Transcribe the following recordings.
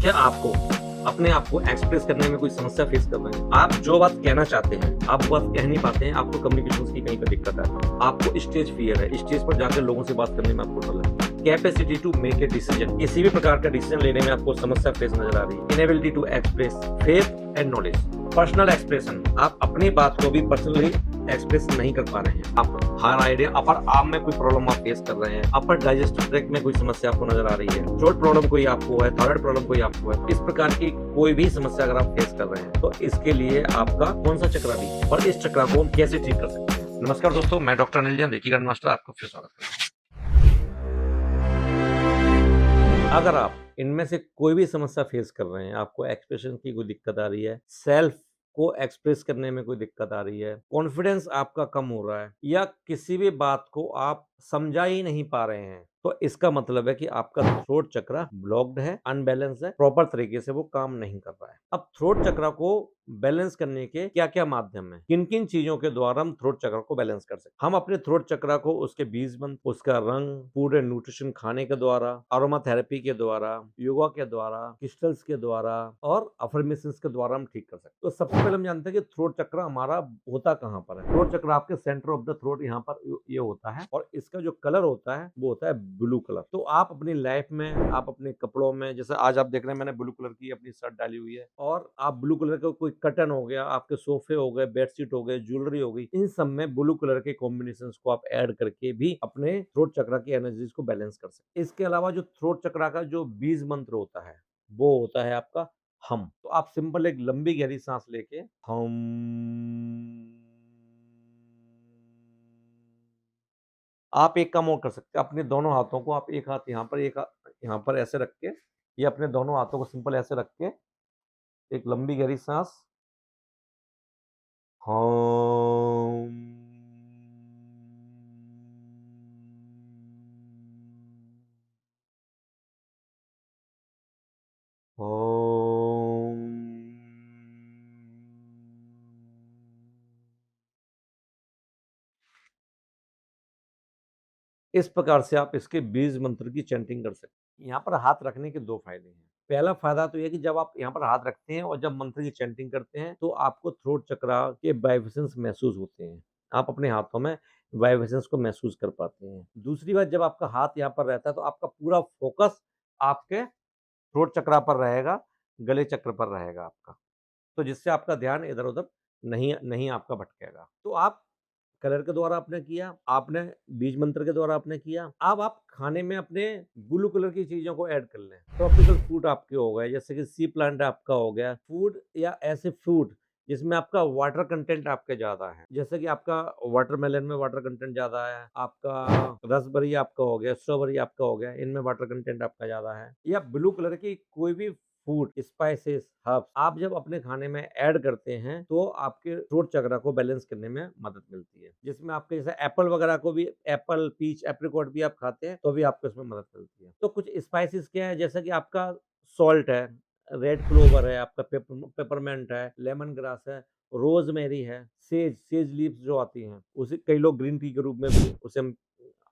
क्या आपको अपने आप को एक्सप्रेस करने में कोई समस्या फेस कर रहे हैं? आप जो बात कहना चाहते हैं, आप वो बात कह नहीं पाते हैं, आपको कम्युनिकेशंस की कहीं पे दिक्कत है। आपको स्टेज फ़ियर है, स्टेज पर जाकर लोगों से बात करने में आपको डर लगता है। Capacity to make a decision, किसी भी प्रकार का डिसीजन लेने में आपको समस्या फेस नज़र आ रही है। Inability to express faith and knowledge. Personal expression, आप अपनी बात को भी पर्सनली एक्सप्रेस नहीं कर पा रहे हैं। आप हर आइडिया अपर आर्म में कोई प्रॉब्लम आप फेस कर रहे हैं, अपर डाइजेस्टिव ट्रैक्ट में कोई समस्या आपको नजर आ रही है, थ्रोट प्रॉब्लम कोई आपको है, थायराइड प्रॉब्लम कोई आपको है, इस प्रकार की कोई भी समस्या अगर आप फेस कर रहे हैं तो इसके लिए आपका कौन सा चक्रा भी है और इस चक्रा को हम कैसे ठीक कर सकते हैं। नमस्कार दोस्तों, मैं doctor Anil Jain, reiki grand master, आपका फिर स्वागत करता हूं। अगर आप इनमें से कोई भी समस्या फेस कर रहे हैं, आपको एक्सप्रेशन की कोई दिक्कत आ रही है, सेल्फ को एक्सप्रेस करने में कोई दिक्कत आ रही है, कॉन्फिडेंस आपका कम हो रहा है या किसी भी बात को आप समझा ही नहीं पा रहे हैं, तो इसका मतलब है कि आपका थ्रोट चक्रा ब्लॉक्ड है, अनबैलेंस है, प्रॉपर तरीके से वो काम नहीं कर रहा है। अब थ्रोट चक्रा को बैलेंस करने के क्या-क्या माध्यम हैं? किन-किन चीजों के द्वारा हम थ्रोट चक्र को बैलेंस कर सकते हैं? हम अपने थ्रोट चक्रा को उसके बीज मंत्र, उसका रंग, फूड एंड न्यूट्रिशन खाने के द्वारा, अरोमा थेरेपी के द्वारा, योगा के द्वारा, क्रिस्टल्स के द्वारा और अफर्मेशंस के द्वारा हम ठीक कर सकते हैं। तो सबसे पहले हम जानते हैं कि थ्रोट चक्र हमारा होता कहाँ पर है। थ्रोट चक्र आपके सेंटर ऑफ द थ्रोट यहाँ पर ये होता है और इसका जो कलर होता है वो होता है ब्लू कलर। तो आप अपनी लाइफ में, आप अपने कपड़ों में, जैसे आज आप देख रहे हैं मैंने ब्लू कलर की अपनी शर्ट डाली हुई है और आप ब्लू कलर का कोई कर्टन हो गया, आपके सोफे हो गए, बेडशीट हो गए, ज्वेलरी हो गई, इन सब में ब्लू कलर के कॉम्बिनेशंस को आप ऐड करके भी अपने थ्रोट चक्र की एनर्जीज को बैलेंस कर सकते हैं। इसके अलावा जो थ्रोट चक्र का जो बीज मंत्र होता है वो होता है आपका हम। तो आप सिंपल एक लंबी गहरी सांस लेके हम, आप एक काम और कर सकते हैं, अपने दोनों हाथों को आप एक हाथ यहाँ पर, एक हाथ यहाँ पर ऐसे रख के, ये अपने दोनों हाथों को सिंपल ऐसे रख के एक लंबी गहरी सांस हम, हम। इस प्रकार से आप इसके बीज मंत्र की चैंटिंग कर सकते हैं। यहाँ पर हाथ रखने के 2 फायदे हैं। पहला फायदा तो ये है कि जब आप यहाँ पर हाथ रखते हैं और जब मंत्र की चैंटिंग करते हैं तो आपको थ्रोट चक्रा के वाइब्रेशंस महसूस होते हैं। आप अपने हाथों में वाइब्रेशंस को महसूस कर पाते हैं। दूसरी बात, जब आपका हाथ यहाँ पर रहता है तो आपका पूरा फोकस आपके थ्रोट चक्रा पर रहेगा, गले चक्र पर रहेगा आपका। तो जिससे आपका ध्यान इधर-उधर नहीं नहीं आपका भटकेगा। तो आप कलर के द्वारा आपने किया, आपने बीज मंत्र के द्वारा आपने किया। अब आप खाने में अपने ब्लू कलर की चीज़ों को ऐड कर लें। ट्रॉपिकल फ्रूट आपके हो गए, जैसे कि सी प्लांट आपका हो गया, फूड या ऐसे फ्रूट जिसमें आपका वाटर कंटेंट आपके ज़्यादा है। जैसे कि आपका वाटरमेलन में वाटर कंटेंट ज़्यादा है, आपका रसबेरी आपका हो गया, स्ट्रॉबेरी आपका हो गया, इनमें वाटर कंटेंट आपका ज़्यादा है। या ब्लू कलर की कोई भी फूड, स्पाइसेस, हर्ब्स आप जब अपने खाने में ऐड करते हैं तो आपके थ्रोट चक्र को बैलेंस करने में मदद मिलती है। जिसमें आपके जैसे एप्पल वगैरह को भी, एप्पल, पीच, एप्रिकॉट भी आप खाते हैं तो भी आपको इसमें मदद मिलती है। तो कुछ स्पाइसेस क्या है, जैसे कि आपका सॉल्ट है, रेड क्लोवर है, आपका पेपरमेंट है, लेमन ग्रास है, रोज़मेरी है, सेज लीव्स जो आती हैं, उसे कई लोग ग्रीन टी के रूप में भी उसे हम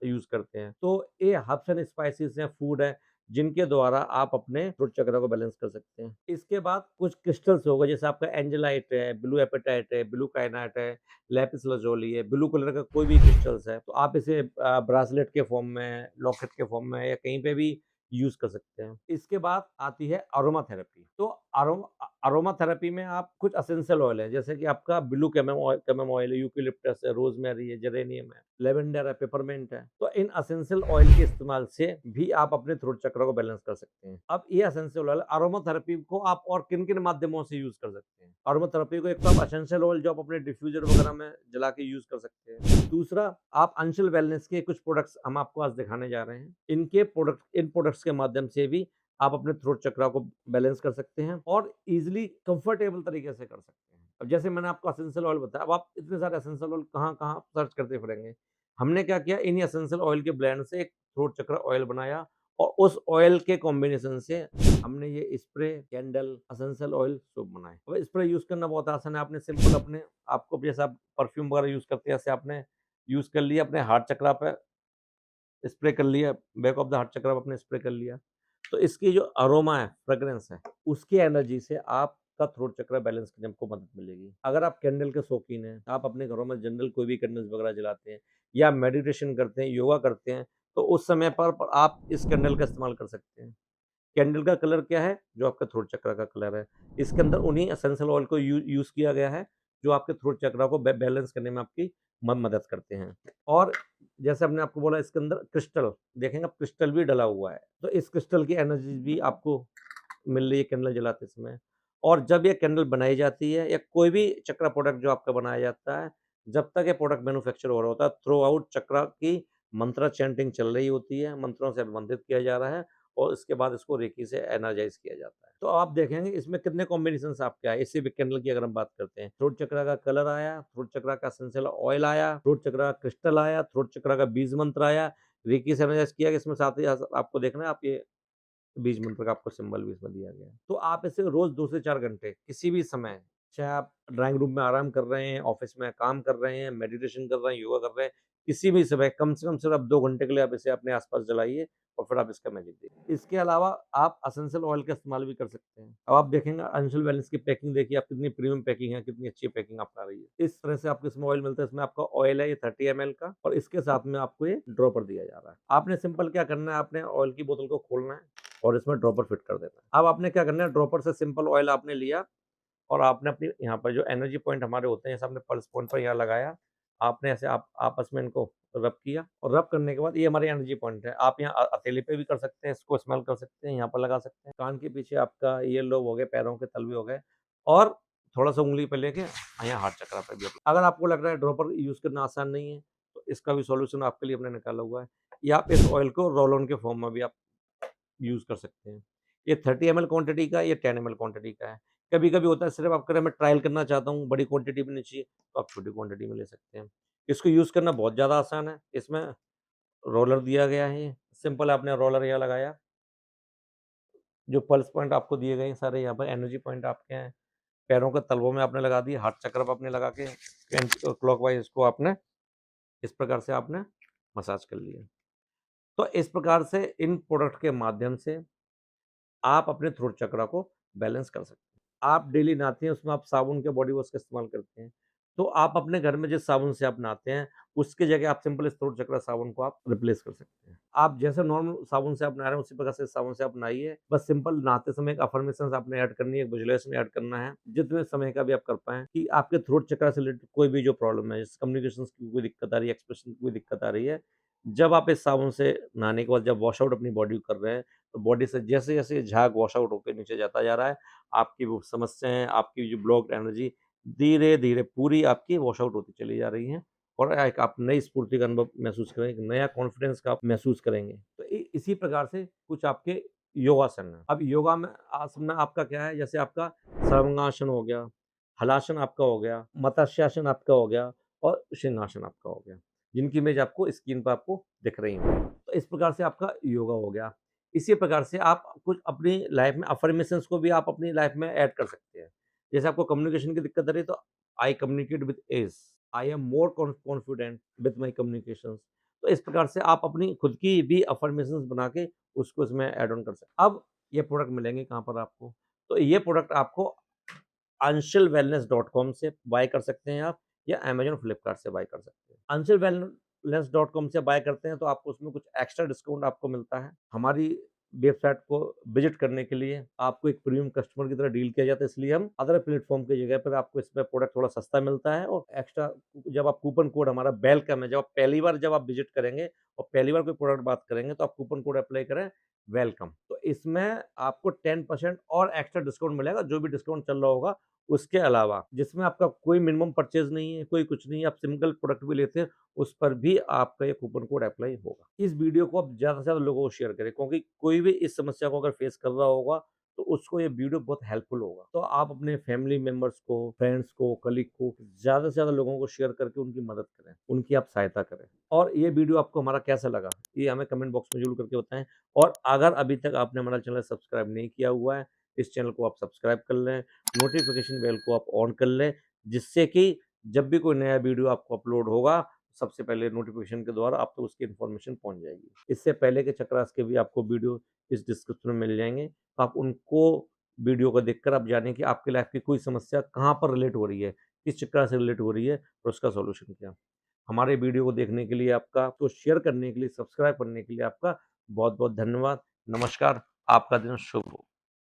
यूज़ करते हैं। तो ये हर्ब्स एंड स्पाइसेस हैं, फूड है, जिनके द्वारा आप अपने थ्रोट चक्र को बैलेंस कर सकते हैं। इसके बाद कुछ क्रिस्टल्स हो गए, जैसे आपका एंजेलाइट है, ब्लू एपेटाइट है, ब्लू काइनाइट है, लैपिस lazuli है, ब्लू कलर का कोई भी क्रिस्टल्स है, तो आप इसे ब्रासलेट के फॉर्म में, लॉकेट के फॉर्म में या कहीं पे भी यूज़ कर सकते हैं। इसके बाद आती है अरोमा थेरेपी। तो अरोमा थेरेपी में आप कुछ एसेंशियल ऑयल है, जैसे कि आपका ब्लू कैमम ऑयल है, यूकेलिप्टस है, रोज़मेरी है, जेरेनियम है, लेवेंडर है, पेपरमिंट है। तो इन एसेंशियल ऑयल के इस्तेमाल से भी आप अपने थ्रोट चक्र को बैलेंस कर सकते हैं। अब ये एसेंशियल ऑयल अरोमा थेरेपी को आप और किन-किन माध्यमों से यूज़ कर सकते हैं। अरोमा थेरेपी को एक तो आप एसेंशियल ऑयल जो आप अपने डिफ्यूज़र वगैरह में जला के यूज़ कर सकते हैं। दूसरा, आप अंशुल वेलनेस के कुछ प्रोडक्ट्स हम आपको आज दिखाने जा रहे हैं। इन प्रोडक्ट्स के माध्यम से भी आप अपने थ्रोट चक्रा को बैलेंस कर सकते हैं और ईज़िली कंफर्टेबल तरीके से कर सकते हैं। अब जैसे मैंने आपको एसेंशियल ऑयल बताया, अब आप इतने सारे एसेंशियल ऑयल कहाँ-कहाँ सर्च करते फिरेंगे। हमने क्या किया, इन एसेंशियल ऑयल के ब्लेंड से एक थ्रोट चक्र ऑयल बनाया और उस ऑयल के कॉम्बिनेशन से हमने ये spray, candle, essential oil soap बनाए। अब स्प्रे यूज़ करना बहुत आसान है, आपने सिंपल अपने आपको जैसे आप परफ्यूम वगैरह यूज़ करते हैं, ऐसे आपने यूज़ कर लिया, अपने हार्ट चक्रा पे स्प्रे कर लिया, बैक ऑफ द हार्ट चक्रा पे आपने स्प्रे कर लिया। तो इसकी जो अरोमा है, फ्रेग्रेंस है, उसकी एनर्जी से आपका थ्रोट चक्र बैलेंस करने में आपको मदद मिलेगी। अगर आप कैंडल के शौकीन हैं, आप अपने घरों में जनरल कोई भी कैंडल्स वगैरह जलाते हैं या मेडिटेशन करते हैं, योगा करते हैं, तो उस समय पर आप इस कैंडल का इस्तेमाल कर सकते हैं। कैंडल का कलर क्या है? जो आपका थ्रोट चक्र का कलर है। इसके अंदर उन्हीं एसेंशियल ऑयल को यूज़ किया गया है, जो आपके थ्रोट चक्र को बैलेंस करने में आपकी मदद करते हैं। और जैसे हमने आपको बोला इसके अंदर क्रिस्टल, देखेंगे आप क्रिस्टल भी डला हुआ है। तो इस क्रिस्टल की एनर्जी भी आपको मिल रही है कैंडल जलाते समय। और जब ये कैंडल बनाई जाती है या कोई भी चक्रा प्रोडक्ट जो आपका बनाया जाता है, जब तक ये प्रोडक्ट मैन्युफैक्चर हो रहा होता है, थ्रू आउट चक्रा की मंत्र चैंटिंग चल रही होती है, मंत्रों से अनुबंधित किया जा रहा है और इसके बाद इसको रेकी से एनर्जाइज़ किया जाता है। तो आप देखेंगे इसमें कितने कॉम्बिनेशंस आपके आए, इसी भी कैंडल की अगर हम बात करते हैं। थ्रोट चक्रा का कलर आया, थ्रोट चक्रा का एसेंशियल ऑयल आया, थ्रोट चक्रा का क्रिस्टल आया, थ्रोट चक्रा का बीज मंत्र आया, रेकी से एनर्जाइज़ किया गया। इसमें साथ ही आपको देखना है, आप ये बीज मंत्र का आपको सिंबल भी इसमें दिया गया है। तो आप इसे रोज़ 2 से 4 घंटे किसी भी समय, चाहे आप ड्राइंग रूम में आराम कर रहे हैं, ऑफ़िस में काम कर रहे हैं, मेडिटेशन कर रहे हैं, योगा कर रहे हैं, किसी भी समय कम से कम सिर्फ 2 घंटे के लिए आप इसे अपने आस-पास जलाइए और फिर आप इसका मैजिक देखिए। इसके अलावा आप एसेंशियल ऑयल का इस्तेमाल भी कर सकते हैं। अब आप देखेंगे एसेंशियल वैलेंस की पैकिंग देखिए आप, कितनी प्रीमियम पैकिंग है, कितनी अच्छी पैकिंग आपको आ रही है। इस तरह से आपको इसमें ऑयल मिलता है, इसमें आपका ऑयल है ये 30 एमएल का और इसके साथ में आपको ये ड्रॉपर दिया जा रहा है। आपने सिंपल क्या करना है, आपने ऑयल की बोतल को खोलना है और इसमें ड्रॉपर फिट कर देना है। अब आपने क्या करना है, ड्रॉपर से सिंपल ऑयल आपने लिया और आपने अपनी यहाँ पर जो एनर्जी पॉइंट हमारे होते हैं, जैसे आपने पल्स पॉइंट पर यहाँ लगाया, आपने ऐसे आप आपस में इनको रब किया और रब करने के बाद ये हमारी एनर्जी पॉइंट है। आप यहाँ हथेली पे भी कर सकते हैं, इसको इस्तेमाल कर सकते हैं, यहाँ पर लगा सकते हैं। कान के पीछे आपका ये लोब हो गए, पैरों के तलवे हो गए और थोड़ा-सा उँगली पे लेके यहाँ हाथ चक्रा पे भी अगर आपको लग रहा है ड्रॉपर यूज़ करना आसान नहीं है, तो इसका भी सॉल्यूशन आपके लिए हमने निकाला हुआ है। या आप इस ऑयल को रोल ऑन के फॉर्म में भी आप यूज़ कर सकते हैं। ये 30 एमएल क्वांटिटी का, ये 10 एमएल क्वांटिटी का है। कभी-कभी होता है सिर्फ़ आप कह रहे हैं मैं ट्रायल करना चाहता हूँ, बड़ी क्वांटिटी में नहीं चाहिए, तो आप छोटी क्वांटिटी में ले सकते हैं। इसको यूज़ करना बहुत ज़्यादा आसान है। इसमें रोलर दिया गया है ये, सिंपल आपने रोलर यहाँ लगाया, जो पल्स पॉइंट आपको दिए गए हैं सारे यहाँ पर एनर्जी पॉइंट आपके हैं, पैरों के तलवों में आपने लगा दिए, हाथ चक्र पे आपने लगा के क्लॉकवाइज़ इसको आपने इस प्रकार से आपने मसाज कर लिया। तो इस प्रकार से इन प्रोडक्ट के माध्यम से आप अपने थ्रोट चक्रा को बैलेंस कर सकते हैं। आप डेली नहाते हैं, उसमें आप साबुन के बॉडी वॉश का इस्तेमाल करते हैं। तो आप अपने घर में जिस साबुन से आप नहाते हैं, उसकी जगह आप सिंपल इस थ्रोट चक्रा साबुन को आप रिप्लेस कर सकते हैं। आप जैसे नॉर्मल साबुन से आप नहा रहे हैं, उसी प्रकार से इस साबुन से आप नहाइए। बस सिंपल नहाते समय एक अफ़र्मेशंस आपने ऐड करनी है, एक विजुअलाइज़ेशन ऐड करना है, जितने समय का भी आप कर पाएँ कि आपके थ्रोट चक्रा से रिलेटेड कोई भी जो प्रॉब्लम है, जैसे कम्युनिकेशंस की कोई दिक्कत आ रही है, एक्सप्रेशन की कोई दिक्कत आ रही है, जब आप इस साबुन से नहाने के बाद जब वॉश आउट अपनी बॉडी को कर रहे हैं, तो बॉडी से जैसे-जैसे झाग वॉश आउट होके नीचे जाता जा रहा है, आपकी वो समस्याएँ, आपकी जो ब्लॉक्ड एनर्जी धीरे-धीरे पूरी आपकी वॉश आउट होती चली जा रही हैं और एक आप नई स्फूर्ति का अनुभव महसूस करेंगे, एक नया कॉन्फिडेंस का आप महसूस करेंगे। तो इसी प्रकार से कुछ आपके योगासन हैं। अब योगा में आसन में आपका क्या है, जैसे आपका सर्वांगासन हो गया, हलासन आपका हो गया, मत्स्यासन आपका हो गया और सिंहासन आपका हो गया, जिनकी इमेज आपको स्क्रीन पे आपको दिख रही है। तो इस प्रकार से आपका योगा हो गया। इसी प्रकार से आप कुछ अपनी लाइफ में अफ़र्मेशंस को भी आप अपनी लाइफ में ऐड कर सकते हैं। जैसे आपको कम्युनिकेशन की दिक्कत आ रही है, तो I communicate with ease, I am more confident with my communications. तो इस प्रकार से आप अपनी खुद की भी अफ़र्मेशंस बना के उसको इसमें ऐड ऑन कर सकते हैं। अब ये प्रोडक्ट मिलेंगे कहाँ पर आपको? तो ये प्रोडक्ट आपको anshulwellness.com से बाय कर सकते हैं आप या अमेज़न, फ्लिपकार्ट से बाय कर सकते हैं। anshulwellness.com से बाय करते हैं तो आपको उसमें कुछ एक्स्ट्रा डिस्काउंट आपको मिलता है। हमारी वेबसाइट को विज़िट करने के लिए आपको एक प्रीमियम कस्टमर की तरह डील किया जाता है, इसलिए हम अदर प्लेटफ़ॉर्म की जगह पर आपको इसमें प्रोडक्ट थोड़ा सस्ता मिलता है और एक्स्ट्रा जब आप कूपन कोड हमारा वेलकम है, जब आप पहली बार जब आप विज़िट करेंगे और पहली बार कोई प्रोडक्ट बात करेंगे तो आप कूपन कोड अप्लाई करें वेलकम। तो इसमें आपको 10% और एक्स्ट्रा डिस्काउंट मिलेगा, जो भी डिस्काउंट चल रहा होगा उसके अलावा, जिसमें आपका कोई मिनिमम परचेज़ नहीं है, कोई कुछ नहीं है, आप सिंगल प्रोडक्ट भी लेते हैं, उस पर भी आपका ये कूपन कोड अप्लाई होगा। इस वीडियो को आप ज़्यादा से ज़्यादा लोगों को शेयर करें, क्योंकि कोई भी इस समस्या को अगर फेस कर रहा होगा, तो उसको ये वीडियो बहुत हेल्पफुल होगा। तो आप अपने फैमिली मेंबर्स को, फ्रेंड्स को, कलीग को ज़्यादा से ज़्यादा लोगों को शेयर करके उनकी मदद करें, उनकी आप सहायता करें। और ये वीडियो आपको हमारा कैसा लगा, ये हमें कमेंट बॉक्स में ज़रूर करके बताएँ। और अगर अभी तक आपने हमारा चैनल सब्सक्राइब नहीं किया हुआ है, इस चैनल को आप सब्सक्राइब कर लें, नोटिफ़िकेशन बेल को आप ऑन कर लें, जिससे कि जब भी कोई नया वीडियो आपको अपलोड होगा, सबसे पहले नोटिफिकेशन के द्वारा आप तक उसकी इन्फॉर्मेशन पहुंच जाएगी। इससे पहले के चक्रास के भी आपको वीडियो इस डिस्क्रिप्शन में मिल जाएंगे, तो आप उनको वीडियो को देखकर आप जानें कि आपकी लाइफ की कोई समस्या कहाँ पर रिलेट हो रही है, किस चक्र से रिलेट हो रही है और उसका सॉल्यूशन क्या। हमारे वीडियो को देखने के लिए आपका, तो शेयर करने के लिए, सब्सक्राइब करने के लिए आपका बहुत बहुत धन्यवाद। नमस्कार, आपका दिन शुभ हो।